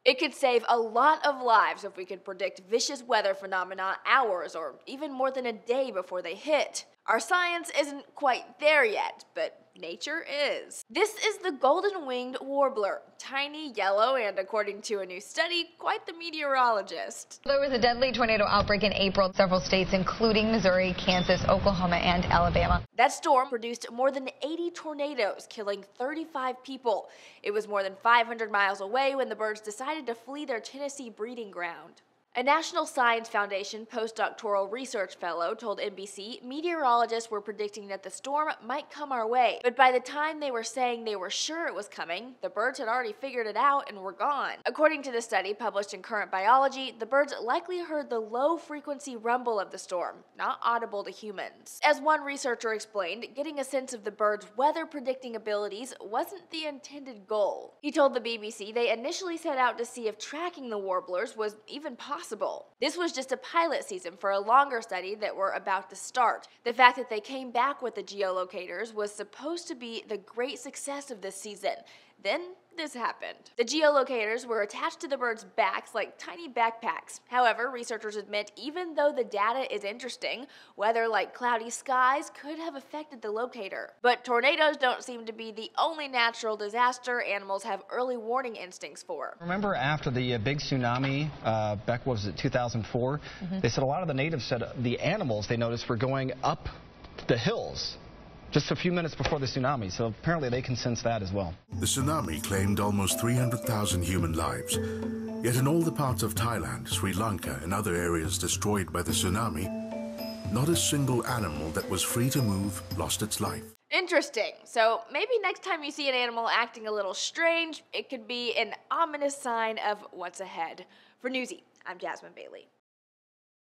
It could save a lot of lives if we could predict vicious weather phenomena hours or even more than a day before they hit. Our science isn't quite there yet, but nature is. This is the golden-winged warbler, tiny, yellow, and according to a new study, quite the meteorologist. There was a deadly tornado outbreak in April in several states, including Missouri, Kansas, Oklahoma, and Alabama. That storm produced more than 80 tornadoes, killing 35 people. It was more than 500 miles away when the birds decided to flee their Tennessee breeding ground. A National Science Foundation postdoctoral research fellow told NBC meteorologists were predicting that the storm might come our way, but by the time they were saying they were sure it was coming, the birds had already figured it out and were gone. According to the study published in Current Biology, the birds likely heard the low-frequency rumble of the storm, not audible to humans. As one researcher explained, getting a sense of the birds' weather-predicting abilities wasn't the intended goal. He told the BBC they initially set out to see if tracking the warblers was even possible. This was just a pilot season for a longer study that we're about to start. The fact that they came back with the geolocators was supposed to be the great success of this season. Then this happened. The geolocators were attached to the birds' backs like tiny backpacks. However, researchers admit even though the data is interesting, weather like cloudy skies could have affected the locator. But tornadoes don't seem to be the only natural disaster animals have early warning instincts for. Remember after the big tsunami, back, what was it, 2004? They said a lot of the natives said the animals they noticed were going up the hills just a few minutes before the tsunami, so apparently they can sense that as well. The tsunami claimed almost 300,000 human lives. Yet in all the parts of Thailand, Sri Lanka, and other areas destroyed by the tsunami, not a single animal that was free to move lost its life. Interesting. So maybe next time you see an animal acting a little strange, it could be an ominous sign of what's ahead. For Newsy, I'm Jasmine Bailey.